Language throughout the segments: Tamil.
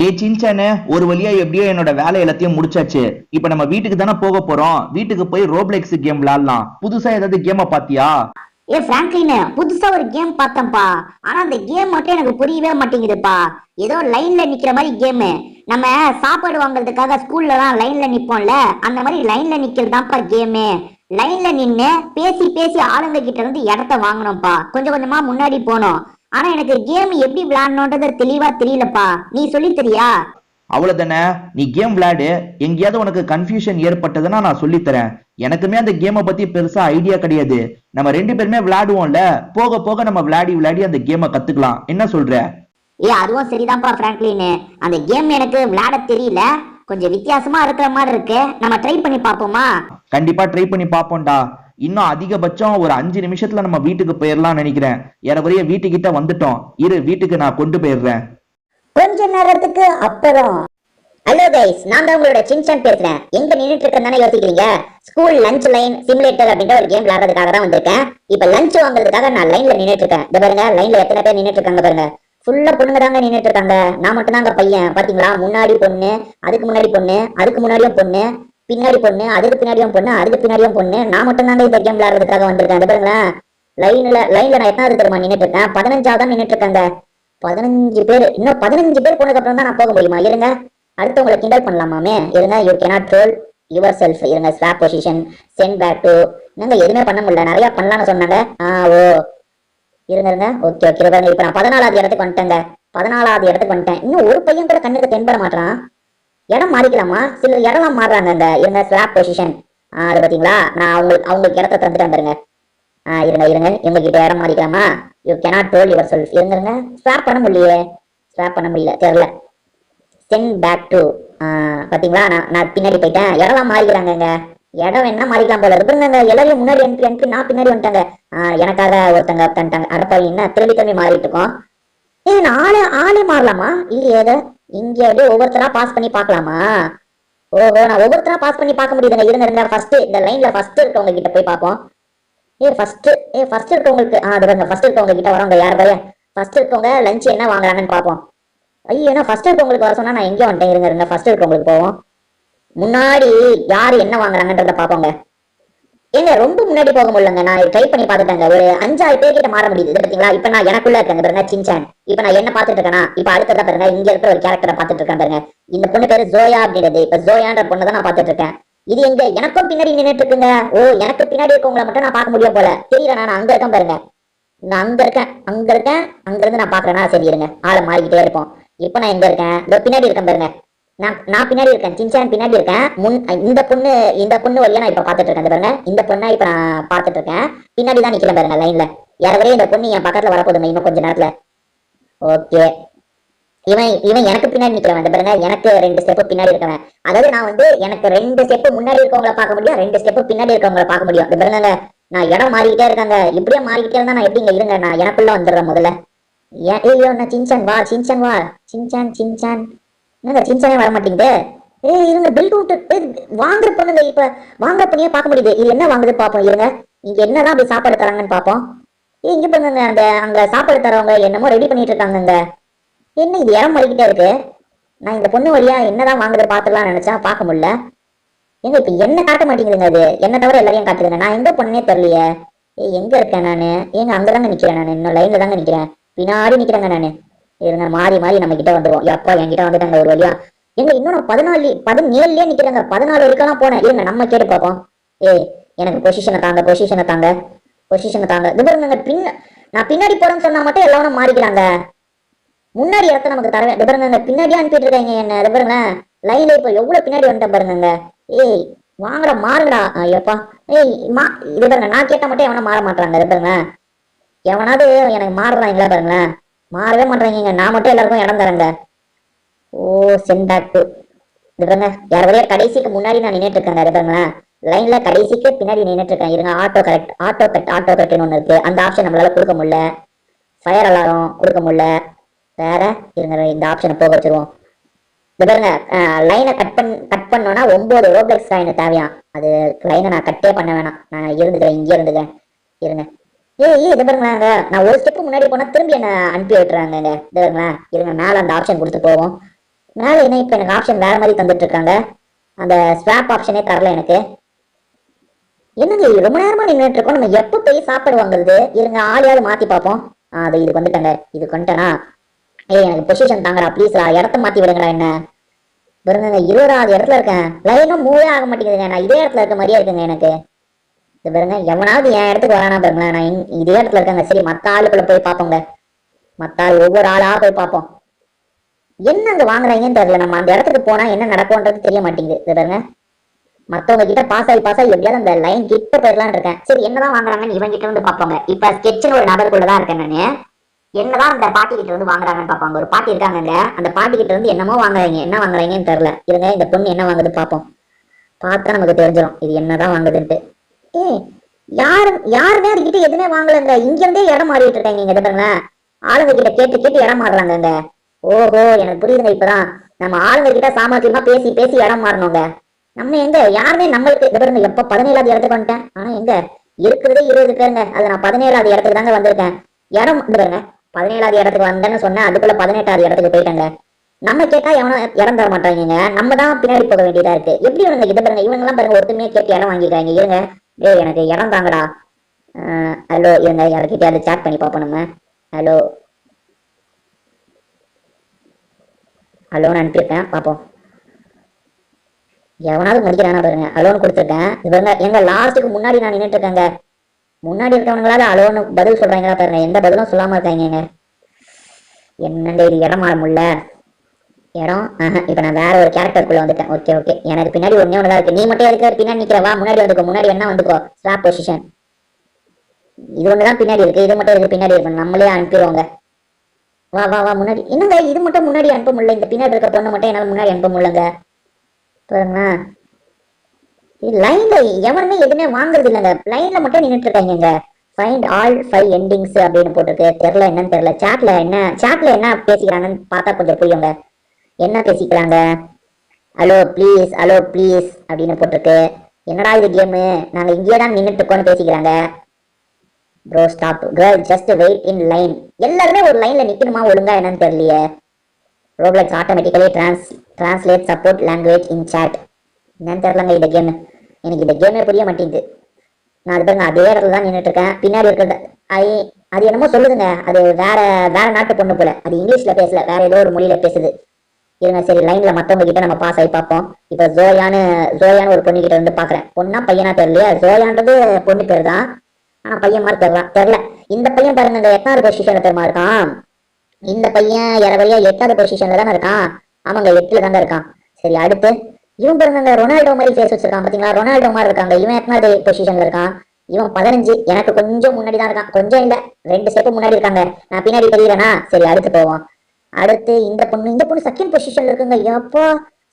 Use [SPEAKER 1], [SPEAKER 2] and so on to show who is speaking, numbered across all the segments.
[SPEAKER 1] டே சின்சானு, ஒரு வழியா எப்படியோ என்னோட வேலை எல்லாத்தையும் முடிச்சாச்சு. இப்ப நம்ம வீட்டுக்கு தானே போக போறோம். வீட்டுக்கு போய் ரோப்ளெக்ஸ் கேம் விளையாடலாம். புதுசா ஏதாவது கேம பாத்தியா?
[SPEAKER 2] பிராங்க்லின், புதுசா ஒரு கேம் பார்த்தேன்ப்பா. ஆனா அந்த கேம் மட்டும் எனக்கு புரியவே மாட்டேங்குதுப்பா. ஏதோ லைன்ல நிக்கிற மாதிரி கேமு. நம்ம சாப்பாடு வாங்குறதுக்காக ஸ்கூல்ல எல்லாம் லைன்ல நிப்போம்ல, அந்த மாதிரி லைன்ல நிக்கிறதுதான்ப்பா கேமு. லைன்ல நின்னு பேசி பேசி ஆளுங்க கிட்ட இருந்து இடத்த வாங்கணும்ப்பா. கொஞ்சம் கொஞ்சமா முன்னாடி போனோம். ஆனா எனக்கு கேம் எப்படி விளையாடணும்ன்றது தெளிவா தெரியலப்பா. நீ சொல்லி தெரியா?
[SPEAKER 1] அவ்வளவுதானே. நீ கேம் விளையாடு. எங்கேயாவது உனக்கு கன்ஃபியூஷன் ஏற்பட்டதுன்னா நான் சொல்லித் தரேன். எனக்குமே அந்த கேமை பத்தி பெருசா ஐடியா கிடையாது. நம்ம ரெண்டு பேருமே விளையாடுவோம்ல, போக போக நம்ம விளையாடி விளையாடி அந்த கேமை கத்துக்கலாம். என்ன சொல்ற?
[SPEAKER 2] அதுவும் சரிதான்ப்பா பிராங்க்லின். அந்த கேம் எனக்கு விளையாட தெரியல. கொஞ்சம் வித்தியாசமா இருக்கிற மாதிரி இருக்கு. நம்ம ட்ரை பண்ணி பார்ப்போமா?
[SPEAKER 1] கண்டிப்பா ட்ரை பண்ணி பாப்போம்டா. இன்னும் அதிகபட்சம் ஒரு 5 நிமிஷத்துல நம்ம வீட்டுக்கு போயிடலாம் நினைக்கிறேன். ஏறக்குறைய வீட்டுக்கிட்ட வந்துட்டோம். இரு, வீட்டுக்கு நான் கொண்டு போயிடுறேன்.
[SPEAKER 2] கொஞ்ச நேரத்துக்கு அப்புறம். ஹலோ கைஸ், நான் தான் உங்களோட சின்சான் பேசுறேன். எங்க நின்னுட்டு இருக்கேன்னு தானே யோசிக்கிறீங்க? ஸ்கூல் லஞ்ச் லைன் சிமுலேட்டர் அப்படின்ற ஒரு கேம் விளையாடுறதுக்காக தான் வந்திருக்கேன். இப்ப லஞ்ச் வாங்குறதுக்காக நான் லைன்ல நின்னுட்டு இருக்கேன். இந்த பாருங்க, லைன்ல எத்தனை பேர் நின்னுட்டு இருக்காங்க பாருங்க. ஃபுல்லா பொண்ணுங்க தாங்க நின்னுட்டு இருக்காங்க. நான் மட்டும் தாங்க பையன். பாத்தீங்களா? முன்னாடி பொண்ணு, அதுக்கு முன்னாடி பொண்ணு, அதுக்கு முன்னாடியும் பொண்ணு, பின்னாடி பொண்ணு, அதுக்கு பின்னாடியும் பொண்ணு, அதுக்கு பின்னாடியும் பொண்ணு. நான் மட்டும் தாங்க இந்த கேம் விளையாடுறதுக்காக வந்திருக்கேன். இந்த பாருங்களேன், லைன்ல நான் எத்தனாவது தெரியுமா நின்னுட்டு இருக்கேன்? 15ஆவது தான் நின்னுட்டு இருக்காங்க. 15 பேர். இன்னும் 15 பேர் போனதுக்கு அப்புறம் தான் நான் போக முடியுமா? இருங்க, அடுத்தவங்களை கிண்டல் பண்ணலாமாமே. இருங்க, you cannot troll yourself. இருங்க, swap position, send back to. நாங்க எதுவுமே பண்ண முடியல. நிறைய பண்ணலாம்னு சொன்னாங்க. ஓ, இருங்க. Okay okay. இப்ப நான் 14ஆவது இடத்துக்கு வந்துட்டேங்க. 14ஆவது இடத்துக்கு வந்துட்டேன். இன்னும் ஒரு பையன் கூட கண்ணுக்கு தென்பட மாட்டான். இடம் மாறிக்கலாமா? சில இடம்லாம் மாறுறாங்க. இருங்க, ஸ்வாப் பொசிஷன். அது பாத்தீங்களா? நான் அவங்களுக்கு இடத்த தந்துட்டேன் பாருங்க. இருங்க, இவங்க கிட்ட இடம் மாறிக்கலாமா? You cannot troll yourself. இருங்க, ஸ்வாப் பண்ண முடியலையே. ஸ்வாப் பண்ண முடியல, தெரியல. Send back to. பாத்தீங்களா? நான் பின்னாடி போயிட்டேன். இடம்லாம் மாறிக்கிறாங்க. இடம் என்ன மாறிக்கலாம் போல இருக்குங்க. எல்லாரையும் முன்னாடி அனுப்பி நான் பின்னாடி வந்துட்டாங்க. எனக்காக ஒருத்தங்க உட்காந்துட்டாங்க. அடப்பாவி, என்ன திரும்பி மாறிட்டு இருக்கோம். ஆளே மாறலாமா? இல்லையே. ஏதோ இங்க அப்படியே ஒவ்வொருத்தரா பாஸ் பண்ணி பாக்கலாமா? ஓஹோ, நான் ஒவ்வொருத்தரா பாஸ் பண்ணி பார்க்க முடியுதுங்க. இருங்க, ஃபர்ஸ்ட் இந்த லைன்ல ஃபர்ஸ்ட் இருக்கவங்க கிட்ட போய் பார்ப்போம். ஃபர்ஸ்ட் இருக்கவங்களுக்கு அதுங்க ஃபர்ஸ்ட் இருக்கவங்க கிட்ட வரவங்க யார் பையன்? ஃபர்ஸ்ட் இருக்கவங்க லஞ்ச் என்ன வாங்குறாங்கன்னு பார்ப்போம். ஐயோ, ஃபர்ஸ்ட் இருக்கவங்களுக்கு வர சொன்னா நான் எங்கே வந்துட்டேன். இருங்க, ஃபர்ஸ்ட் இருக்கவங்களுக்கு போவோம். முன்னாடி யாரு என்ன வாங்குறாங்கன்றத பார்ப்போங்க. ஏங்க, ரொம்ப முன்னாடி போக முடியலங்க. நான் ட்ரை பண்ணி பார்த்துட்டேங்க. ஒரு 5-6 பேர் கிட்ட மாற முடியுது. பாத்தீங்களா? இப்ப நான் எனக்குள்ள இருக்கேன் பாருங்க, சின்சான். இப்ப நான் என்ன பார்த்துட்டு இருக்கேன்னா, இப்ப அடுத்ததா பாருங்க, இங்க இருக்கிற ஒரு கேரக்டரை பார்த்துட்டு இருக்கேன் பாருங்க. இந்த பொண்ணு பேரு ஜோயா அப்படின்றது. இப்ப ஜோயான்ற பொண்ணு தான் நான் பார்த்துட்டு இருக்கேன். இது எங்க எனக்கும் பின்னாடி நின்றுட்டு இருக்குங்க. ஓ, எனக்கு பின்னாடி இருக்கவங்களை மட்டும் நான் பார்க்க முடியும் போல தெரியல. நான் அங்க இருக்கேன் பாருங்க. நான் அங்க இருக்கேன். அங்க இருந்து நான் பாக்குறேன்னா சரி, இருங்க, ஆளை மாறிக்கிட்டே இருப்போம். இப்ப நான் எங்க இருக்கேன்? இந்த பின்னாடி இருக்கேன் பாருங்க. நான் பின்னாடி இருக்கேன். சின்சான் பின்னாடி இருக்கேன். இந்த பொண்ணு வழியா நான் இப்ப பாத்துட்டு இருக்கேன் பாருங்க. இந்த பொண்ணா இப்ப நான் பாத்துட்டு இருக்கேன். பின்னாடி தான் நிக்கிறேன் பாருங்க லைன்ல. யாரவரே இந்த பொண்ணு என் பக்கத்துல வரப்போதுங்க இன்னும் கொஞ்ச நேரத்துல. ஓகே, இவன் எனக்கு பின்னாடி நிக்கிறவன் பாருங்க. எனக்கு 2 ஸ்டெப் பின்னாடி இருக்கவன். அதாவது நான் எனக்கு 2 ஸ்டெப் முன்னாடி இருக்கவங்களை பார்க்க முடியும், 2 ஸ்டெப் பின்னாடி இருக்கவங்களை பார்க்க முடியும். பாருங்க, நான் இடம் மாறிக்கிட்டே இருக்காங்க. இப்படியே மாறிக்கிட்டே இருந்தா நான் எப்படிங்க? இருங்க, நான் எனக்குள்ள வந்துடுறேன் முதல்ல. ஐயோ, நான் சின்சான் வா. சின்சான் என்னங்க சின்சானே வர மாட்டேங்குது. இருங்க, பில் விட்டு வாங்குற பொண்ணுங்க. இப்ப வாங்குற பொண்ணையே பார்க்க முடியுது. இது என்ன வாங்குது பார்ப்போம். இருங்க, இங்க என்னதான் அப்படி சாப்பாடு தராங்கன்னு பார்ப்போம். இங்க பண்ணுங்க, அங்க சாப்பாடு தரவங்க என்னமோ ரெடி பண்ணிட்டு இருக்காங்க. என்ன இது இடம் மாறிக்கிட்டே இருக்கு? நான் இந்த பொண்ணு வழியா என்னதான் வாங்குறது பாத்துலாம் நினைச்சா பார்க்க முடியல. எங்க இப்ப என்ன காட்ட மாட்டேங்குதுங்க. அது என்ன தவிர எல்லாரையும் காட்டுதுங்க. நான் எங்க பொண்ணுனே தெரியலையே. எங்க இருக்கேன் நானு? அங்கதாங்க நிக்கிறேன். நான் இன்னும் லைன்ல தாங்க நிக்கிறேன். பின்னாடி நிக்கிறேங்க நானு. இருங்க, மாறி நம்ம கிட்ட வந்துருவோம். எப்பா, என்கிட்ட வந்துட்டாங்க ஒரு வழியா. இன்னும் நான் 17லயே நிக்கிறேங்க. 14 வரைக்கும் போனேன். இருங்க, நம்ம கேட்டு பார்ப்போம். எனக்கு பொசிஷனை தாங்க. இது பாருங்க, நான் பின்னாடி போறேன்னு சொன்னா மட்டும் எல்லாரும் மாறிக்கிறாங்க. முன்னாடி இடத்த நமக்கு தரவேன். இது பாருங்க, பின்னாடியே அனுப்பிட்டு இருக்காங்க என்ன. இது பாருங்க, லைன்ல இப்ப எவ்வளவு பின்னாடி வந்துட்டேன் பாருங்க. வாங்கடா, மாறுங்கடா. ஐயப்பா, இது பாருங்க, நான் கேட்ட மட்டும் எவனா மாற மாட்டாங்க. இது பாருங்க, எவனாவது எனக்கு மாறுறாங்களா பாருங்களேன். மாறவே மாட்டாங்க. நான் மட்டும் எல்லாருக்கும் இடம் தரேங்க. ஓ, சென்ட் பேக் டு. இது பாருங்க, யார் வரையா கடைசிக்கு முன்னாடி நான் நின்றுட்டு இருக்கேங்க. இது பாருங்களேன், லைன்ல கடைசிக்கு பின்னாடி நின்றுட்டு இருக்கேன். இருங்க, ஆட்டோ கட்னு ஒண்ணு இருக்கு. அந்த ஆப்ஷன் நம்மளால கொடுக்க முடியல. ஃபயர் அலாரம் கொடுக்க முடியல. வேற இருங்க, இந்த ஆப்ஷனை போக வச்சிருவோம். இது பாருங்க, லைனை கட் பண்ணோம்னா 9 ரோப்ளெக்ஸ் காயின் தேவையா. அது லைனை நான் கட்டே பண்ண வேணாம். நான் இங்கே இருந்துக்கிறேன். இருங்க, இது பாருங்க, நான் ஒரு ஸ்டெப் முன்னாடி போனா திரும்பி என்ன அனுப்பி விட்டுறாங்க. இது பாருங்களேன், இருங்க, மேல அந்த ஆப்ஷன் கொடுத்து போவோம். மேல என்ன இப்ப எனக்கு ஆப்ஷன் வேற மாதிரி தந்துட்டு இருக்காங்க. அந்த ஸ்வாப் ஆப்ஷனே தரல எனக்கு. என்னங்க இது ரொம்ப நேரமா நின்றுட்டு இருக்கோம், நம்ம எப்ப போய் சாப்பாடு வாங்குறது? இருங்க ஆளையாவது மாத்தி பார்ப்போம். அது இதுக்கு வந்துட்டாங்க, இதுக்கு வந்துட்டேனா? ஏய் எனக்கு பொசிஷன் தாங்கடா ப்ளீஸ்டா, இடத்த மாத்தி விடுங்களா என்ன. பாருங்க 20வது இடத்துல இருக்கேன், லைனும் மூவே ஆக மாட்டேங்குதுங்க. நான் இதே இடத்துல இருக்க மாதிரியே இருக்குங்க எனக்கு. இது பாருங்க எவனாவது என் இடத்துக்கு வரானா பாருங்களேன், நான் இதே இடத்துல இருக்கேங்க. சரி மத்த ஆளுக்குள்ள போய் பார்ப்போங்க, மத்த ஆள் ஒவ்வொரு ஆளா போய் பார்ப்போம். என்ன அங்க வாங்குறாங்கன்னு தெரியல, நம்ம அந்த இடத்துக்கு போனா என்ன நடக்கும்ன்றது தெரிய மாட்டேங்குது. இது பாருங்க மத்தவங்க கிட்ட பாஸ் ஆகி எப்படியாவது அந்த லைன் கிட்ட போயிடலான்னு இருக்கேன். சரி என்னதான் வாங்குறாங்கன்னு இவங்க கிட்ட இருந்து பார்ப்போங்க. இப்ப ஸ்கெட்ச்னு ஒரு நபருக்குள்ளதான் இருக்கேன் நானு. என்னதான் அந்த பாட்டி கிட்ட இருந்து வாங்குறாங்கன்னு பார்ப்பாங்க. ஒரு பாட்டி இருக்காங்க, அந்த பாட்டி கிட்ட இருந்து என்னமோ வாங்குறாங்க, என்ன வாங்குறாங்கன்னு தெரியல. இருங்க இந்த பொண்ணு என்ன வாங்குது பார்ப்போம். பார்த்தா நமக்கு தெரிஞ்சிடும் இது என்னதான் வாங்குதுன்ட்டு. ஏ யாருமே அதுக்கிட்ட எதுவுமே வாங்கலங்க. இங்க இருந்தே இடம் மாறிட்டு இருக்காங்க. இங்க பாருங்க ஆளுங்க கிட்ட கேட்டு கேட்டு இடம் மாறுறாங்க. ஓஹோ எனக்கு புரியுதுங்க. இப்பதான் நம்ம ஆளுங்க கிட்ட சாமர்த்தியமா பேசி பேசி இடம் மாறணுங்க. நம்ம எங்க யாருமே நம்மளுக்கு பாருங்க எப்ப 17வது இடத்துக்கு வந்துட்டேன். ஆனா எங்க இருக்கிறதே 20 பேருங்க. அது நான் 17வது இடத்துக்கு தாங்க வந்திருக்கேன். இடம் பாருங்க 17வது இடத்துக்கு வந்தேன்னு சொன்னேன், அதுக்குள்ள 18வது இடத்துக்கு போயிட்டேங்க. நம்ம கேட்டா எவனும் இடம் தர மாட்டாங்க. நம்ம தான் பின்னாடி போக வேண்டியதா இருக்கு. எப்படி இவங்க இதை பாருங்க, இவங்க எல்லாம் பாருங்க ஒருத்தமே கேட்டு இடம் வாங்கிக்கிறாங்க. இருங்க ஏய் எனக்கு இடம் தாங்கடா. ஹலோ இருங்க யார்கிட்டயாவது சேட் பண்ணி பார்ப்போம் நம்ம. ஹலோ ஹலோன்னு அனுப்பியிருக்கேன் பார்ப்போம். எவனாவது முடிக்கிறானா பாருங்க. அலோன் கொடுத்துருக்கேன். இவங்க எங்க லாஸ்ட்டுக்கு முன்னாடி நான் நின்றுட்டு இருக்கேங்க. முன்னாடி இருக்கவங்களால அலோன்னு பதில் சொல்றாங்களா பாருங்க, எந்த பதிலும் சொல்லாம இருக்காங்க. என்னங்க இது இடம் மாற முடியல. இடம் இப்ப நான் வேற ஒரு கேரக்டருக்குள்ள வந்துட்டேன். ஓகே ஓகே எனக்கு பின்னாடி ஒன்னே ஒண்ணுதான் இருக்கு. நீ மட்டும் இருக்கிற பின்னாடி நிக்கிறவா, முன்னாடி வந்துக்கோ. முன்னாடி என்ன வந்துக்கோ, ஸ்வாப் பொசிஷன். இது ஒண்ணுதான் பின்னாடி இருக்கு, இது மட்டும் இருக்கு பின்னாடி இருக்கு. நம்மளே அனுப்பிடுவாங்க. வா வா வா முன்னாடி. என்னங்க இது மட்டும் முன்னாடி அனுப்ப முடியல, இந்த பின்னாடி இருக்க பொண்ணு மட்டும் என்னால முன்னாடி அனுப்ப முடியலங்க. பாருங்க லைன்ல எவருமே எதுவுமே வாங்குறது இல்லைங்க. லைன்ல மட்டும் நின்றுட்டு இருக்காங்க. ஃபைண்ட் ஆல் 5 எண்டிங்ஸ் அப்படின்னு போட்டிருக்கு. தெரியல என்னன்னு தெரியல. சாட்ல என்ன பேசிக்கிறாங்கன்னு பார்த்தா கொஞ்சம் புரியுங்க. என்ன பேசிக்கிறாங்க? ஹலோ ப்ளீஸ் அப்படின்னு போட்டிருக்கு. என்னடா இது கேமு, நாங்க இங்கேயே தான் நின்றுட்டு இருக்கோம்னு பேசிக்கிறாங்க. Bro stop girl just wait in line. எல்லாருமே ஒரு லைன்ல நிக்கணுமா ஒழுங்கா என்னன்னு தெரியலையே. Roblox automatically translate support language in chat. என்னன்னு தெரியலங்க இந்த கேமு, எனக்கு இந்த கேமே புரிய மாட்டேங்குது. நான் அது பாருங்க அதே இடத்துல தான் நின்றுட்டு இருக்கேன். பின்னாடி இருக்கிறது அது என்னமோ சொல்லுதுங்க. அது வேற வேற நாட்டு பொண்ணு போல. அது இங்கிலீஷ்ல பேசல, வேற ஏதோ ஒரு மொழியில பேசுது. இருங்க சரி லைன்ல மத்தவங்க கிட்ட நம்ம பாஸ் ஆகி பார்ப்போம். இப்ப ஜோயான்னு ஒரு பொண்ணு கிட்ட இருந்து பாக்குறேன். பொண்ணா பையனா தெரியலையா. ஜோயான்றது பொண்ணு பேர் தான், ஆனா பையன் மாதிரி தெரியல. இந்த பையன் பாருங்க இந்த 8வது பொசிஷன்ல தெரியுமா இருக்கான். இந்த பையன் இறவழியா 8வது பொசிஷன்ல தானே இருக்கான். ஆமாங்க 8ல தாங்க இருக்கான். சரி அடுத்து இவன் பாருங்க ரொனால்டோ மாதிரி பேஸ் வச்சிருக்கான் பாத்தீங்களா. ரொனால்டோ மாதிரி இருக்காங்க. இவன் 8வது பொசிஷன்ல இருக்கான். இவன் 15. எனக்கு கொஞ்சம் முன்னாடி தான் இருக்கான். கொஞ்சம் இல்ல 2 ஸ்டெப் முன்னாடி இருக்காங்க. நான் பின்னாடி தெரியறேனா. சரி அடுத்து போவோம். அடுத்து இந்த பொண்ணு செகண்ட் பொசிஷன்ல இருக்குங்க. எப்போ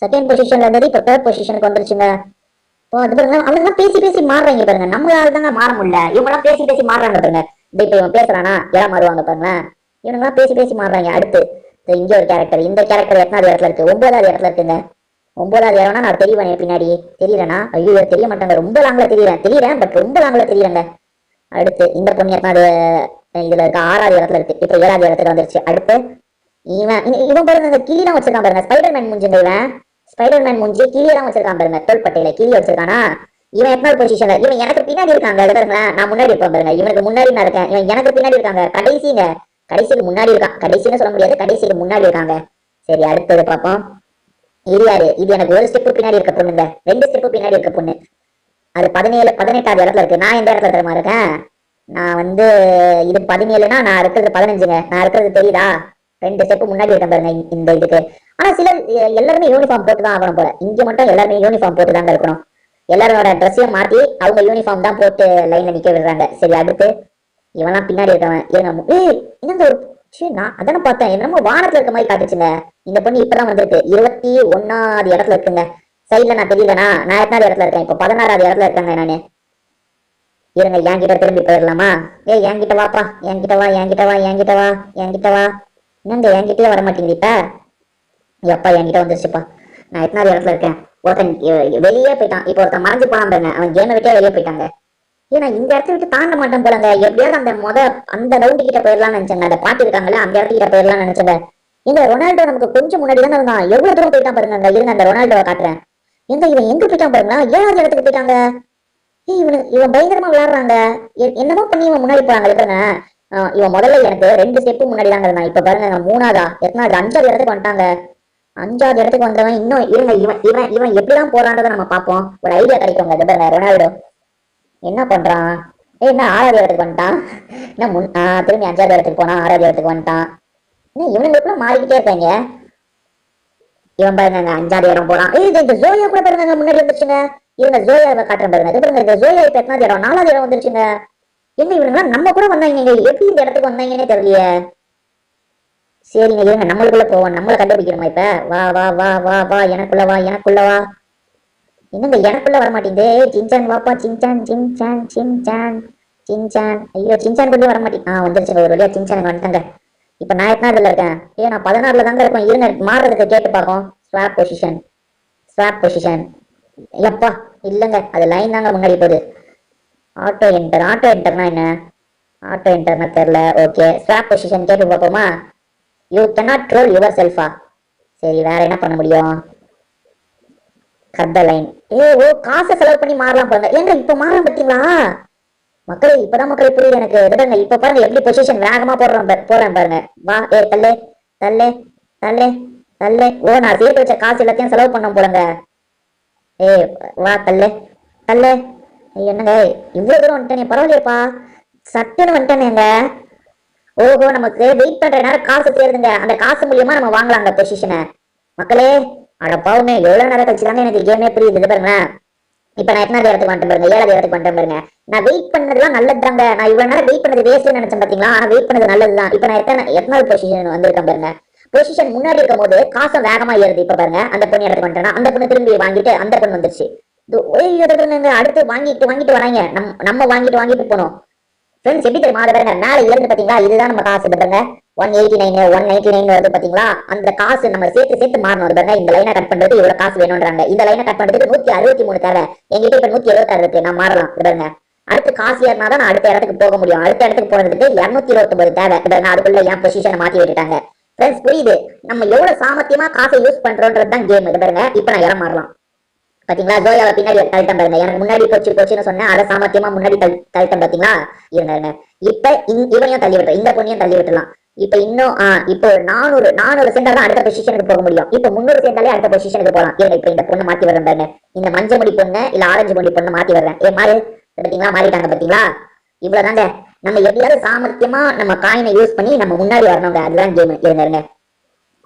[SPEAKER 2] செகண்ட் பொசிஷன்ல இருந்தது இப்ப 3rd பொசிஷனுக்கு வந்துருச்சுங்க. இப்போ அது பாருங்க அவங்க பேசி பேசி மாறுறாங்க பாருங்க. நம்மளால தாங்க மாற முடியல, இவங்க எல்லாம் பேசி பேசி மாறுறாங்க பாருங்க. இப்ப இவன் பேசுறானா யாரா மாறுவாங்க பாருங்க. இவங்க எல்லாம் பேசி பேசி மாறுறாங்க. அடுத்து இங்க ஒரு கேரக்டர். இந்த கேரக்டர் 8வது இடத்துல இருக்கு, 9வது இடத்துல இருக்குங்க. 9வது இடம்னா நான் தெரியவேன் பின்னாடி தெரியலனா. ஐயோ தெரிய மாட்டாங்க, ரொம்ப லாங்கில தெரியறேன் பட் ரொம்ப லாங்கில தெரியலங்க. அடுத்து இந்த பொண்ணு 8வது இதுல இருக்க 6வது இடத்துல இருக்கு. இப்ப 7வது இடத்துக்கு வந்துருச்சு. அடுத்து இவன் பாருங்க இந்த கிளியெல்லாம் வச்சிருக்கான் பாருங்க. ஸ்பைடர்மேன் மூஞ்சுங்க. இவன் ஸ்பைடர்மேன் மூஞ்சி கிளியெல்லாம் வச்சிருக்கான் பாருங்க. தோள்பட்டையில கிளி வச்சிருக்கானா. இவன் 8வது பொசிஷன்ல. இவன் எனக்கு பின்னாடி இருக்காங்க. பாருங்களேன் நான் முன்னாடி இருப்பேன் பாருங்க. இவனுக்கு முன்னாடி நான் இருக்கேன், இவன் எனக்கு பின்னாடி இருக்காங்க. கடைசிக்கு முன்னாடி இருக்கான். கடைசின்னு சொல்ல முடியாது, கடைசிக்கு முன்னாடி இருக்காங்க. சரி அடுத்தது பார்ப்போம். இது யாரு? இது எனக்கு ஒரு ஸ்டெப் பின்னாடி இருக்க பொண்ணுங்க, 2 ஸ்டெப் பின்னாடி இருக்க பொண்ணு. அது 18வது இடத்துல இருக்கு. நான் எந்த இடத்துல தெரியுமா இருக்கேன்? நான் இது 17னா நான் இருக்கிறது 15ங்க. நான் இருக்கிறது தெரியுதா? 2 ஸ்டெப் முன்னாடி இருக்கேன் பாருங்க இந்த இதுக்கு. ஆனா சிலர் எல்லாருமே யூனிஃபார்ம் போட்டு தான் ஆகணும் போல. இங்க மட்டும் எல்லாருமே யூனிஃபார்ம் போட்டு தாங்க இருக்கணும். எல்லாரோட ட்ரெஸ்ஸையும் மாத்தி அவங்க யூனிஃபார்ம் தான் போட்டு லைன்ல நிக்க விடுறாங்க. சரி அடுத்து இவெல்லாம் பின்னாடி இருக்கவன். என்னங்க ஒரு நான் அதானே பார்த்தேன், என்னமோ வானத்துல இருக்க மாதிரி காட்டுச்சுங்க. இந்த பொண்ணு இப்பதான் வந்திருக்கு. 21வது இடத்துல இருக்குங்க. சைட்ல நான் தெரியலனா. நான் 8வது இடத்துல இருக்கேன். இப்ப 16வது இடத்துல இருக்காங்க நானு. இருங்க என்கிட்ட திரும்பி போயிடலாமா? என்கிட்ட வாப்பா, என்கிட்ட வா. என்னங்க என்கிட்டயே வர மாட்டேங்குது. இப்ப எப்பா என்கிட்ட வந்துருச்சுப்பா. நான் 8வது இடத்துல இருக்கேன். ஒருத்தன் வெளியே போயிட்டான். இப்ப ஒருத்தன் மறைஞ்சு போனான் பாருங்க. அவன் கேமை விட்டே வெளியே போயிட்டாங்க. ஏன்னா இந்த இடத்த விட்டு தாண்ட மாட்டேன் போலங்க. எப்படியாவது அந்த ரவுண்டு கிட்ட போயிடலாம்னு நினைச்சேங்க. அந்த பாட்டு இருக்காங்கல்ல அந்த இடத்துக்கிட்ட போயிடலாம்னு நினைச்சேங்க. இந்த ரொனால்டோ நமக்கு கொஞ்சம் முன்னாடி தானே இருந்தான், எவ்வளவு தூரம் போயிட்டான் பாருங்க. அங்க இருங்க அந்த ரொனால்டோவை காட்டுறேன். இவன் எங்க போயிட்டான் பாருங்க, 7வது இடத்துக்கு போயிட்டாங்க. இவன் பயங்கரமா விளையாடுறாங்க. என்னமோ பண்ணி இவன் முன்னாடி போறாங்க பாருங்க. இவன் முதல்ல எனக்கு 2 ஸ்டெப் முன்னாடி தாங்க இருந்தான். இப்ப பாருங்க 3ஆவதா, எத்தனாவது, 5வது இடத்துக்கு வந்துட்டாங்க. 5வது இடத்துக்கு வந்தவன் இன்னும் இருங்க. இவன் இவன் இவன் எப்படிதான் போறான்றதை நம்ம பார்ப்போம், ஒரு ஐடியா கிடைக்கும். அது பாருங்க ரொனால்டோ என்ன பண்றான். என்ன 6வது இடத்துக்கு வந்துட்டான். என்ன திரும்பி 5வது இடத்துக்கு போனா 6வது இடத்துக்கு வந்துட்டான். இவனுக்குள்ள மாறிக்கிட்டே இருக்காங்க. இவன் பாருங்க 5வது இடம் போறான். இந்த ஜோயா கூட பாருங்க முன்னாடி வந்துருச்சுங்க. இவங்க ஜோயாவை காட்டுறேன் பாருங்க. பாருங்க இந்த ஜோயா இப்ப எத்தனாவது இடம், 4வது இடம் வந்துருச்சுங்க. எங்க இவனுங்க நம்ம கூட வந்தாங்க, எப்படி இந்த இடத்துக்கு வந்தாங்கன்னே தெரியலையே. சரிங்க இருங்க, நம்மளுக்குள்ள போவோம், நம்மள கண்டுபிடிக்கணுமா இப்ப. வா வா வா வா வா எனக்குள்ள வா, எனக்குள்ள வா. என்னங்க எனக்குள்ள வர மாட்டேங்குது. சின்சான் வாப்பா, சின்சான் சின்சான் சின்சான் சின்சான். ஐயோ சின்சான் கொண்டு வர மாட்டேன். வந்துருச்சுங்க ஒரு வழியா சின்சான் வந்துட்டாங்க. இப்ப நான் எத்தனாவதுல இருக்கேன்? நான் 16ல தாங்க இருக்கேன். இருங்க மாறுறதுக்கு கேட்டு பார்ப்போம். Swap position, swap position. இல்லப்பா இல்லங்க, அது லைன் தாங்க முன்னாடி போகுது. ஆட்டோ என்டர், ஆட்டோ என்டர்னா என்ன? ஆட்டோ என்டர்னா தெரியல. ஓகே ஸ்வாப் பொசிஷன் கேட்டு பார்ப்போமா. You cannot troll yourself. சரி வேற என்ன பண்ண முடியும்? Cut the line. ஓ காசை செலவு பண்ணி மாறலாம் பாருங்க. ஏங்க இப்ப மாறலாம் பார்த்தீங்களா மக்களே? இப்பதான் மக்களே புரியுது எனக்கு. விடுங்க இப்ப பாருங்க எப்படி பொசிஷன் வேகமா போறேன் பாருங்க. வா தள்ளு தள்ளு தள்ளு தள்ளு. ஓ நான் சேர்த்து வச்ச காசு எல்லாத்தையும் செலவு பண்ண போலங்க. வா தள்ளு தள்ளு. என்னங்க இவ்வளவு தூரம் வந்துட்டேனே, பரவாயில்லையப்பா, சட்டுன்னு வந்துட்டேனேங்க. ஓஹோ நமக்கு வெயிட் பண்ற நேரம் காசு சேருதுங்க. அந்த காசு மூலியமா நம்ம வாங்கலாங்க பொசிஷனை. மக்களே அட பாவமே, எவ்வளவு நேரம் கழிச்சுதாங்க எனக்கு கேமே புரியுது. பாருங்களேன் இப்ப நான் எத்தனாவது இடத்துக்கு வந்துட்டு பாருங்க, 7வது இடத்துக்கு வந்துட்டு பாருங்க. நான் வெயிட் பண்ணதுலாம் நல்லதுதாங்க. நான் இவ்வளவு நேரம் வெயிட் பண்ணது வேஸ்ட்னு நினைச்சேன் பாத்தீங்களா. ஆனா வெயிட் பண்ணது நல்லதுதான். இப்ப நான் எத்தனாவது பொசிஷன் வந்திருக்கேன் பாருங்க. பொசிஷன் முன்னாடி இருக்கும் போது காசம் வேகமா ஏறுது. இப்ப பாருங்க அந்த பொண்ணு இடத்துக்கு வந்துட்டேன்னா அந்த பொண்ணு திரும்பி வாங்கிட்டு அந்த பொண்ணு வந்துருச்சு. அடுத்து வாங்கிட்டு வராங்க. நம்ம வாங்கிட்டு போனோம். ஃப்ரெண்ட்ஸ் எப்படி தெரியுமா, அதை பாருங்க மேல இருந்து பாத்தீங்களா, இதுதான் நம்ம காசு. பாருங்க 189 199 வருது பாத்தீங்களா. அந்த காசு நம்ம சேர்த்து மாறணும். பாருங்க இந்த லைனை கட் பண்றது இவ்வளவு காசு வேணும்ன்றாங்க. இந்த லைனை கட் பண்றதுக்கு 163 தேவை. எங்கிட்ட இப்ப 176 இருக்கு. நான் மாறலாம். பாருங்க அடுத்து காசு ஏறினாதான் நான் அடுத்த இடத்துக்கு போக முடியும். அடுத்த இடத்துக்கு போறதுக்கு 229 தேவை. பாருங்க அதுக்குள்ள என் பொசிஷனை மாத்தி விட்டுட்டாங்க. ஃப்ரெண்ட்ஸ் புரியுது நம்ம எவ்வளவு சாமர்த்தியமா காசை யூஸ் பண்றோன்றது தான் கேம். பாருங்க இப்ப நான் இடம் மாறலாம் பாத்தீங்களா. ஜோயாவை பின்னாடி தள்ளிட்டம் பாருங்க. எனக்கு முன்னாடி போச்சுன்னு சொன்னேன், அதை சாமர்த்தியமா முன்னாடி தள்ளிட்டம் பாத்தீங்களா. இருங்க இப்ப இவனையும் தள்ளி விட்டுறோம், இந்த பொண்ணையும் தள்ளி விட்டுலாம். இப்ப இன்னும் இப்போ 400 சேர்ந்தா தான் அடுத்த பொசிஷனுக்கு போக முடியும். இப்ப 300 சேர்ந்தாலே அடுத்த பொசிஷனுக்கு போகலாம். இப்ப இந்த பொண்ணு மாத்தி வர்றேன் பாருங்க. இந்த மஞ்சள் முடி பொண்ணு இல்ல ஆரஞ்சு முடி பொண்ணு மாத்தி வர்றேன். மாறு பாத்தீங்களா, மாறிட்டாங்க பாத்தீங்களா. இவ்வளவுதாங்க. நம்ம எப்படியாவது சாமர்த்தியமா நம்ம காயினை யூஸ் பண்ணி நம்ம முன்னாடி வரணுங்க. அதுதான் கேம். இருங்க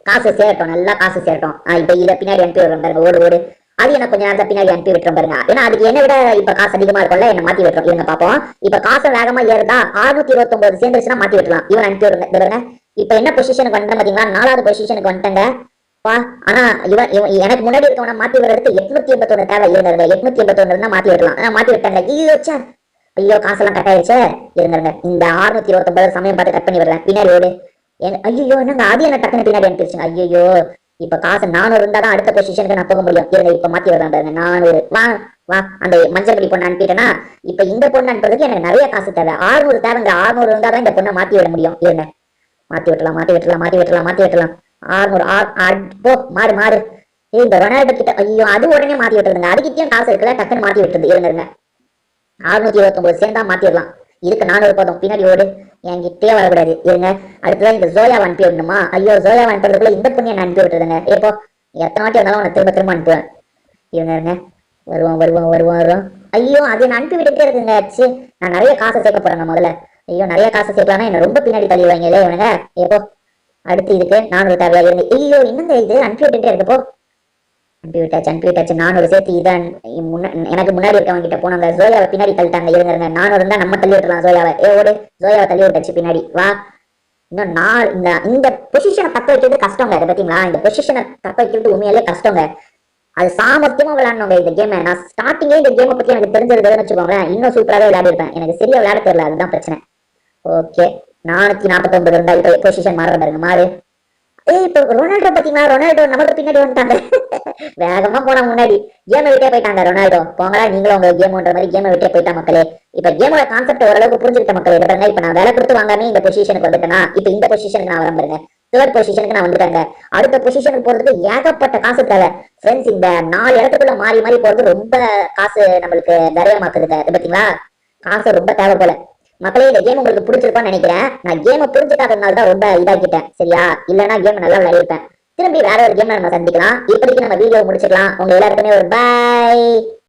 [SPEAKER 2] காசு சேரட்டும், நல்லா காசு சேரட்டும். இப்ப இதை பின்னாடி அனுப்பி விடுறோம் பாருங்க. ஓடு அது எனக்கு கொஞ்சம் நேரத்தை பின்னாடி அனுப்பி விட்டுறோம் பாருங்க. ஏன்னா அதுக்கு என்ன விட இப்ப காசு அதிகமா இருக்கும்ல, என்ன மாத்தி விட்டுறோம். இருங்க பாப்போம். இப்ப காசு வேகமா ஏறுதா, 629 சேர்ந்துருச்சுன்னா மாத்தி விட்டுலாம். இவன் அனுப்பி விடுங்க பாருங்க. இப்ப என்ன பொசிஷனுக்கு வந்துட்டேன் பாத்தீங்களா, 4வது பொசிஷனுக்கு வந்துட்டேங்க. ஆனா இவன் எனக்கு முன்னாடி இருக்கவன மாத்தி விடுறதுக்கு 881 தேவை. இருங்க 881 இருந்தா மாத்தி விடலாம். மாத்தி விட்டாங்க. ஐயோ காசெல்லாம் கட் ஆயிடுச்சு. இருங்க இந்த 629 சமயம் பார்த்து கட் பண்ணி விடுறேன். பின்னாடி ஓடு. ஐயோ என்னங்க அது என்ன டக்குனு பின்னாடி அனுப்பிடுச்சுங்க. ஐயோ இப்ப காசு 400 இருந்தா தான் அடுத்த பொசிஷனுக்கு நான் போக முடியும். இப்ப மாத்தி விடுறேன் பாருங்க. 400 வா அந்த மஞ்சள் பொடி பொண்ணு அனுப்பிட்டேன்னா இப்ப இந்த பொண்ணு அனுப்புறதுக்கு எனக்கு நிறைய காசு தேவை. 600 தேவைங்க. 600 இருந்தா தான் இந்த பொண்ணை மாத்தி விட முடியும். இருங்க மாத்தி விட்டுலாம். 600 போ மாறு. இந்த ரொனால்டோ கிட்ட ஐயோ அது உடனே மாத்தி விட்டுருங்க. அதுக்கிட்டயும் காசு இருக்குல்ல, டக்குன்னு மாத்தி விட்டுருது. இருங்க 629 சேர்ந்தா மாத்திடலாம். இதுக்கு 400 போதும். பின்னாடி ஓடு, என்கிட்டே வரக்கூடாது. இருங்க அடுத்ததான் இந்த ஜோயாவை அனுப்பி விடணுமா. ஐயோ ஜோயாவை அனுப்புறதுக்குள்ள இந்த பொண்ணு நான் அனுப்பி விட்டுருங்க. இப்போ எத்தனை வாட்டி வந்தாலும் உனக்கு திரும்ப அனுப்புவேன். இருங்க வருவோம். ஐயோ அது நான் அனுப்பி விட்டுட்டே இருக்குங்க. நான் நிறைய காசை சேர்க்க போறேங்க முதல்ல. ஐயோ நிறைய காசை சேர்க்கலாம்னா என்ன ரொம்ப பின்னாடி தள்ளிடுவாங்களே இவனுங்க. எப்போ அடுத்து இதுக்கு 400 தேவையா. இருங்க ஐயோ என்னங்க இது அனுப்பி விட்டுட்டே இருக்கப்போ. அனுப்பி விட்டாச்சு. 400 சேர்த்து இதான் எனக்கு முன்னாடி இருக்கவங்க கிட்ட போனாங்க. ஜோயாவை பின்னாடி தள்ளிட்டாங்க. இருங்க 400 இருந்தா நம்ம தள்ளி விட்டுலாம் ஜோயாவை. ஓடு ஜோயாவை தள்ளி விட்டாச்சு பின்னாடி. வா இன்னும் இந்த பொசிஷனை தக்க வைக்கிறது கஷ்டங்க. அதை பாத்தீங்களா, இந்த பொசிஷனை தக்க வைக்கிறது உண்மையிலே கஷ்டங்க. அது சாமர்த்தியமா விளையாடணுங்க இந்த கேமை. நான் ஸ்டார்டிங்கே இந்த கேமை பத்தி எனக்கு தெரிஞ்சிருந்ததுன்னு வச்சுக்கோங்களேன், இன்னும் சூப்பராகவே விளையாடிருப்பேன். எனக்கு சரியா விளையாட தெரியல, அதுதான் பிரச்சனை. ஓகே 449 இருந்தா இப்ப பொசிஷன் மாற பாருங்க. மாறு. இப்ப ரொனால்டோ பாத்தீங்களா, ரொனால்டோ நமக்கு பின்னாடி வந்துட்டாங்க. வேகமா போனா முன்னாடி கேமை விட்டே போயிட்டாங்க. ரொனால்டோ போங்களா நீங்களும் உங்க கேம்ன்ற மாதிரி கேமை விட்டே போயிட்டா மக்களே. இப்ப கேமோட கான்செப்ட் ஓரளவுக்கு புரிஞ்சுக்கிட்ட மக்களே. இப்ப நான் வேலை கொடுத்து வாங்காம இந்த பொசிஷனுக்கு வந்துட்டேன்னா இப்ப இந்த பொசிஷனுக்கு நான் வரேன் பாருங்க. தேர்ட் பொசிஷனுக்கு நான் வந்துட்டேங்க. அடுத்த பொசிஷனுக்கு போறதுக்கு ஏகப்பட்ட காசு தேவை ஃப்ரெண்ட்ஸ். இந்த 4 இடத்துக்குள்ள மாறி மாறி போறது ரொம்ப காசு நம்மளுக்கு விரயமாக்குதுங்க. அது பாத்தீங்களா, காசு ரொம்ப தேவை போல. மக்களே, இந்த கேம் உங்களுக்கு பிடிச்சிருப்பான்னு நினைக்கிறேன். நான் கேமை புரிஞ்சுக்காததுனால தான் ரொம்ப இதாக்கிட்டேன், சரியா? இல்லைன்னா கேம் நல்லா விளையாடிருப்பேன். திரும்பி வேற ஒரு கேம்ல நம்ம சந்திக்கலாம். இப்போதைக்கு நம்ம வீடியோ முடிச்சுக்கலாம். உங்க எல்லாருக்குமே ஒரு பாய்.